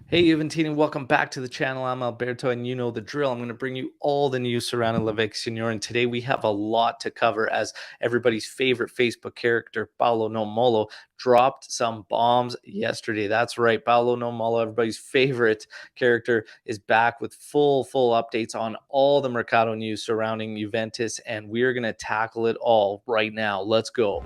Hey, Juventini, welcome back to the channel. I'm Alberto, and you know the drill. I'm going to bring you all the news surrounding La Vecchia, and today we have a lot to cover as everybody's favorite Facebook character, Paolo Nonmollo, dropped some bombs yesterday. That's right, Paolo Nonmollo, everybody's favorite character, is back with full updates on all the Mercato news surrounding Juventus, and we're going to tackle it all right now. Let's go.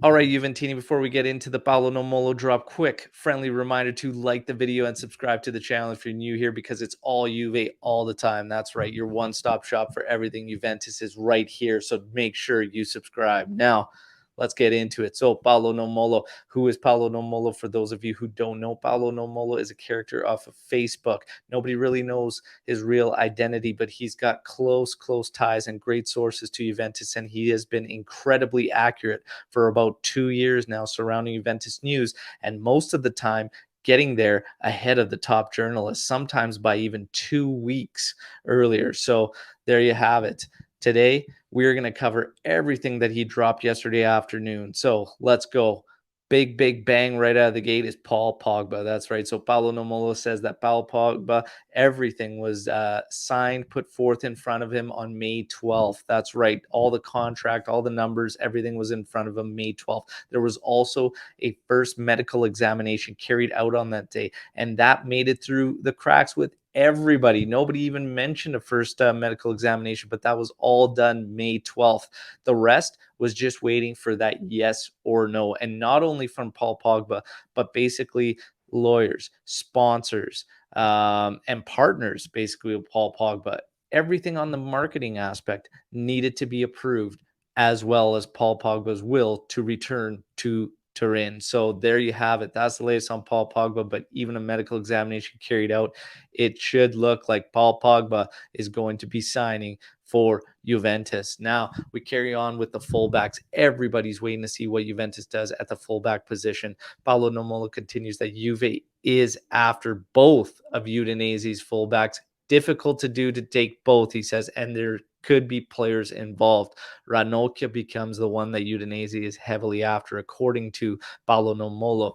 All right, Juventini, before we get into the Paolo Nonmollo drop, quick friendly reminder to like the video and subscribe to the channel if you're new here, because it's all Juve all the time. That's right, your one-stop shop for everything Juventus is right here, so make sure you subscribe. Now, let's get into it. So, Paolo Nonmollo. Who is Paolo Nonmollo? For those of you who don't know, Paolo Nonmollo is a character off of Facebook. Nobody really knows his real identity, but he's got close ties and great sources to Juventus, and he has been incredibly accurate for about 2 years now surrounding Juventus news, and most of the time getting there ahead of the top journalists, sometimes by even 2 weeks earlier. So there you have it. Today, we're going to cover everything that he dropped yesterday afternoon. So let's go. Big bang right out of the gate is Paul Pogba. That's right. So Paolo Nonmollo says that Paul Pogba, everything was signed, put forth in front of him on May 12th. That's right. All the contract, all the numbers, everything was in front of him May 12th. There was also a first medical examination carried out on that day, and that made it through the cracks with everybody. Nobody even mentioned a first medical examination, but that was all done May 12th. The rest was just waiting for that yes or no. And not only from Paul Pogba, but basically lawyers, sponsors, and partners, basically, with Paul Pogba. Everything on the marketing aspect needed to be approved, as well as Paul Pogba's will to return to Turin. So there you have it. That's the latest on Paul Pogba, but even a medical examination carried out, it should look like Paul Pogba is going to be signing for Juventus. Now we carry on with the fullbacks. Everybody's waiting to see what Juventus does at the fullback position. Paolo Nonmollo continues that Juve is after both of Udinese's fullbacks. Difficult to do to take both, he says, and there could be players involved. Ranocchia becomes the one that Udinese is heavily after, according to Paolo Nonmollo.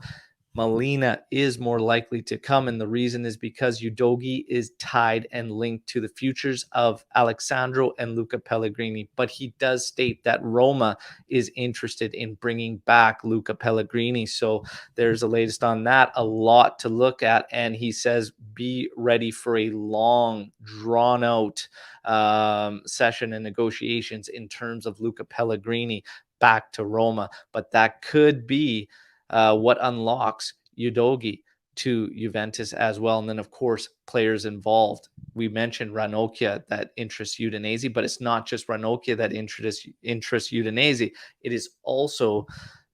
Molina is more likely to come, and the reason is because Udogi is tied and linked to the futures of Alexandro and Luca Pellegrini. But he does state that Roma is interested in bringing back Luca Pellegrini. So there's the latest on that. A lot to look at, and he says be ready for a long, drawn-out session and negotiations in terms of Luca Pellegrini back to Roma. But that could be what unlocks Udogi to Juventus as well. And then, of course, players involved. We mentioned Ranocchia that interests Udinese, but it's not just Ranocchia that interests Udinese. It is also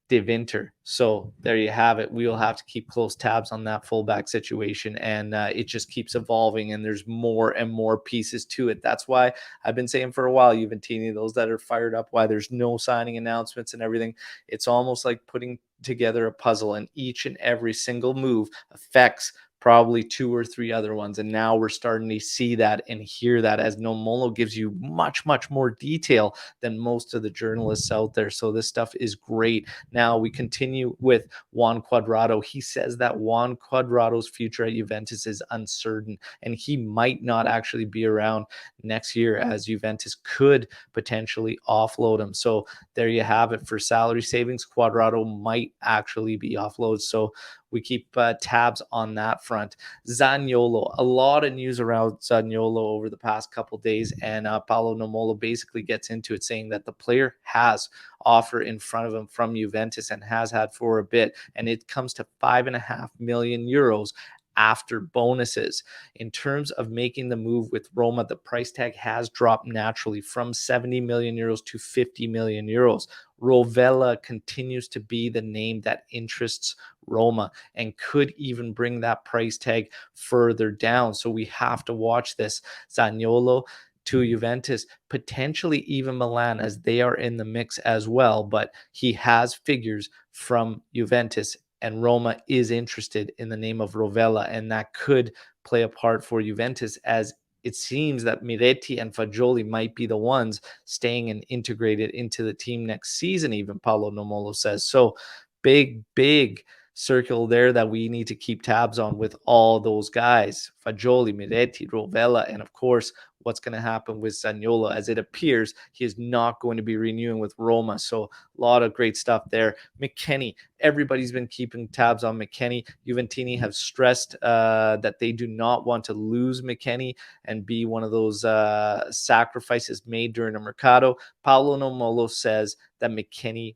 De Winter. So there you have it. We will have to keep close tabs on that fullback situation, and it just keeps evolving, and there's more and more pieces to it. That's why I've been saying for a while, Juventini, those that are fired up, why there's no signing announcements and everything, it's almost like putting together a puzzle, and each and every single move affects probably 2 or 3 other ones. And now we're starting to see that and hear that, as Nonmollo gives you much more detail than most of the journalists out there. So this stuff is great. Now we continue with Juan Cuadrado. He says that Juan Cuadrado's future at Juventus is uncertain, and he might not actually be around next year, as Juventus could potentially offload him. So there you have it. For salary savings, Cuadrado might actually be offloaded. So we keep tabs on that front. Zaniolo, a lot of news around Zaniolo over the past couple days, and Paolo Nonmollo basically gets into it, saying that the player has offer in front of him from Juventus and has had for a bit, and it comes to 5.5 million euros after bonuses. In terms of making the move with Roma, the price tag has dropped naturally from 70 million euros to 50 million euros. Rovella continues to be the name that interests Roma and could even bring that price tag further down. So we have to watch this. Zaniolo to Juventus, potentially even Milan, as they are in the mix as well. But he has figures from Juventus, and Roma is interested in the name of Rovella, and that could play a part for Juventus, as it seems that Miretti and Fagioli might be the ones staying and integrated into the team next season, even Paulo Nomolo says. So big circle there that we need to keep tabs on with all those guys: Fagioli, Miretti, Rovella, and of course, what's going to happen with Zaniolo. As it appears, he is not going to be renewing with Roma. So a lot of great stuff there. McKennie, everybody's been keeping tabs on McKennie. Juventini have stressed that they do not want to lose McKennie and be one of those sacrifices made during a mercado. Paolo Nomolo says that McKennie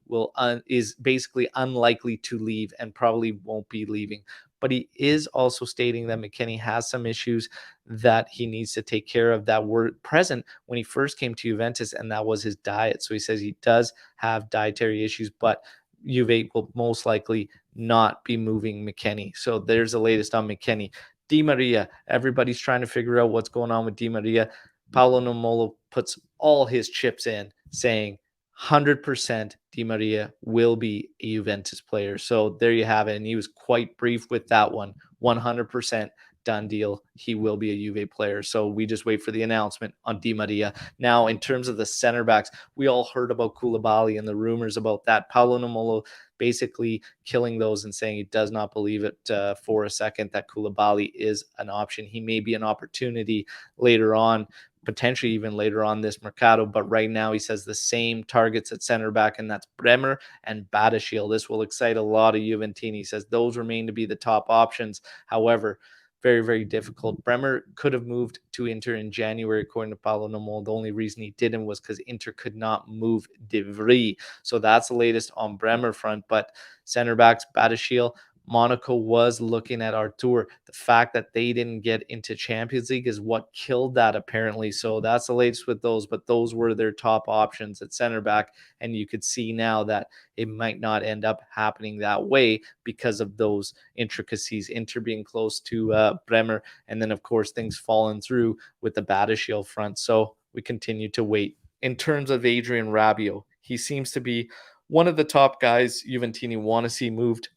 is basically unlikely to leave and probably won't be leaving. But he is also stating that McKennie has some issues that he needs to take care of that were present when he first came to Juventus, and that was his diet. So he says he does have dietary issues, but Juve will most likely not be moving McKennie. So there's the latest on McKennie. Di Maria, everybody's trying to figure out what's going on with Di Maria. Paolo Nomolo puts all his chips in, saying 100% Di Maria will be a Juventus player. So there you have it. And he was quite brief with that one. 100% done deal. He will be a Juve player. So we just wait for the announcement on Di Maria. Now, in terms of the center backs, we all heard about Koulibaly and the rumors about that. Paolo Nomolo basically killing those and saying he does not believe it for a second that Koulibaly is an option. He may be an opportunity later on, potentially even later on this mercado, but right now he says the same targets at center back, and that's Bremer and Badiashile. This will excite a lot of Juventini. He says those remain to be the top options. However, very difficult. Bremer could have moved to Inter in January, according to Paolo Nomolo. The only reason he didn't was because Inter could not move De Vries. So that's the latest on Bremer front. But center backs, Badiashile, Monaco was looking at Artur. The fact that they didn't get into Champions League is what killed that, apparently. So that's the latest with those, but those were their top options at center back. And you could see now that it might not end up happening that way because of those intricacies. Inter being close to Bremer, and then, of course, things falling through with the Badiashile front. So we continue to wait. In terms of Adrien Rabiot, he seems to be one of the top guys Juventini want to see moved.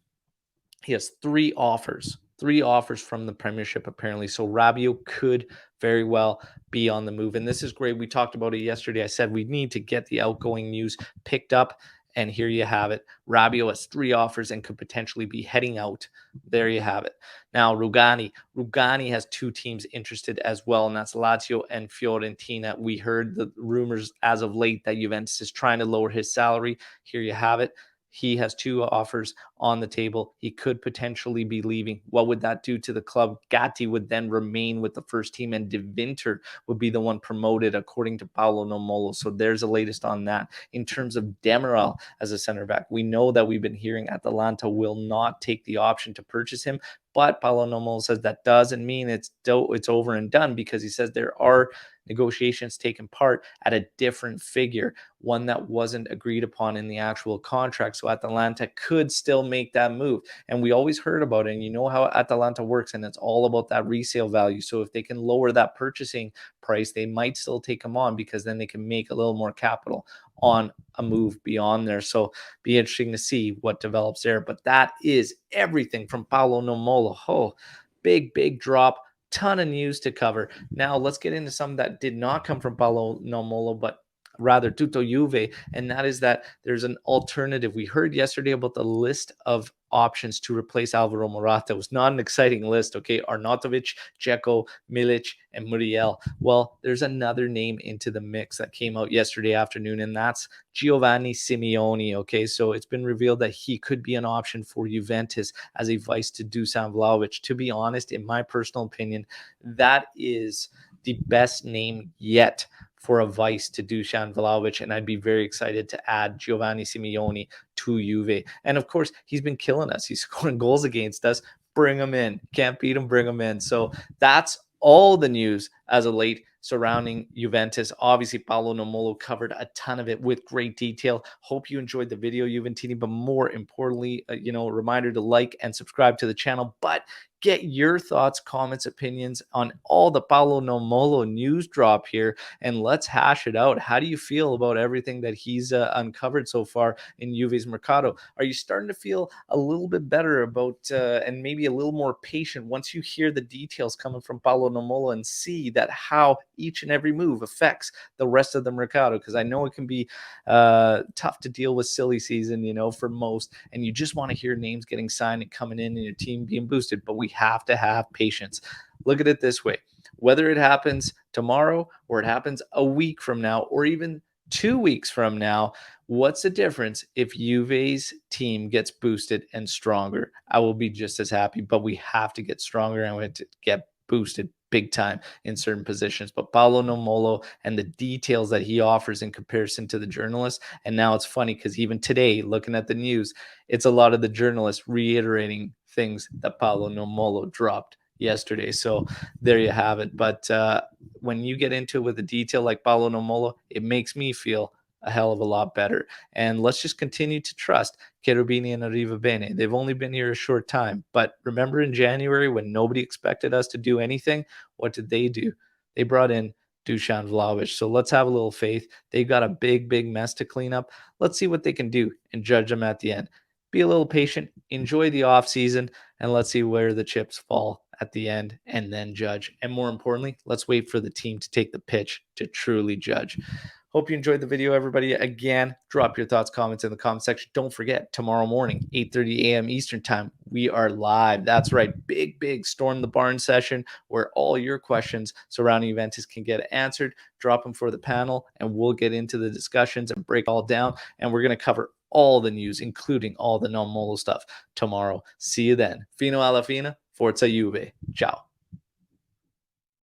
He has three offers from the Premiership, apparently. So Rabiot could very well be on the move. And this is great. We talked about it yesterday. I said we need to get the outgoing news picked up. And here you have it. Rabiot has three offers and could potentially be heading out. There you have it. Now, Rugani. Rugani has two teams interested as well, and that's Lazio and Fiorentina. We heard the rumors as of late that Juventus is trying to lower his salary. Here you have it. He has two offers on the table. He could potentially be leaving. What would that do to the club? Gatti would then remain with the first team, and De Winter would be the one promoted, according to Paolo Nomolo. So there's the latest on that. In terms of Demiral as a center back, we know that we've been hearing Atalanta will not take the option to purchase him, but Paolo Nomolo says that doesn't mean it's over and done, because he says there are negotiations taking part at a different figure, one that wasn't agreed upon in the actual contract. So Atalanta could still make that move. And we always heard about it. And you know how Atalanta works, and it's all about that resale value. So if they can lower that purchasing price, they might still take him on, because then they can make a little more capital on a move beyond there. So be interesting to see what develops there. But that is everything from Paolo Nomolo. Oh, big drop. Ton of news to cover. Now let's get into some that did not come from Paolo Nomolo, but rather Tutto Juve, and that is that there's an alternative. We heard yesterday about the list of options to replace Alvaro Morata. It was not an exciting list, okay? Arnautovic, Dzeko, Milic, and Muriel. Well, there's another name into the mix that came out yesterday afternoon, and that's Giovanni Simeone, okay? So it's been revealed that he could be an option for Juventus as a vice to Dusan Vlahovic. To be honest, in my personal opinion, that is the best name yet for a vice to Dusan Vlahovic, and I'd be very excited to add Giovanni Simeone to Juve. And of course, he's been killing us. He's scoring goals against us. Bring him in. Can't beat him, bring him in. So that's all the news as of late surrounding Juventus. Obviously, Paolo Nomolo covered a ton of it with great detail. Hope you enjoyed the video, Juventini, but more importantly, a reminder to like and subscribe to the channel. But get your thoughts, comments, opinions on all the Paolo Nomolo news drop here, and let's hash it out. How do you feel about everything that he's uncovered so far in Juve's Mercado? Are you starting to feel a little bit better about and maybe a little more patient once you hear the details coming from Paolo Nomolo and see that how each and every move affects the rest of the mercado, because I know it can be tough to deal with silly season, for most, and you just want to hear names getting signed and coming in and your team being boosted, but we have to have patience. Look at it this way. Whether it happens tomorrow or it happens a week from now or even 2 weeks from now, what's the difference if Juve's team gets boosted and stronger? I will be just as happy, but we have to get stronger and we have to get boosted big time in certain positions. But Paolo Nonmollo and the details that he offers in comparison to the journalists, and now it's funny because even today, looking at the news, it's a lot of the journalists reiterating things that Paolo Nonmollo dropped yesterday. So there you have it. But when you get into it with a detail like Paolo Nonmollo, it makes me feel a hell of a lot better. And let's just continue to trust Cherubini and Arriva Bene. They've only been here a short time. But remember in January when nobody expected us to do anything, what did they do? They brought in Dusan Vlahovic. So let's have a little faith. They've got a big mess to clean up. Let's see what they can do and judge them at the end. Be a little patient, enjoy the off season, and let's see where the chips fall at the end and then judge. And more importantly, let's wait for the team to take the pitch to truly judge. Hope you enjoyed the video, everybody. Again, drop your thoughts, comments in the comment section. Don't forget, tomorrow morning, 8:30 a.m. Eastern time, we are live. That's right, big Storm the Barn session where all your questions surrounding Juventus can get answered. Drop them for the panel, and we'll get into the discussions and break all down. And we're going to cover all the news, including all the Nonmollo stuff tomorrow. See you then. Fino alla fine, Forza Juve. Ciao.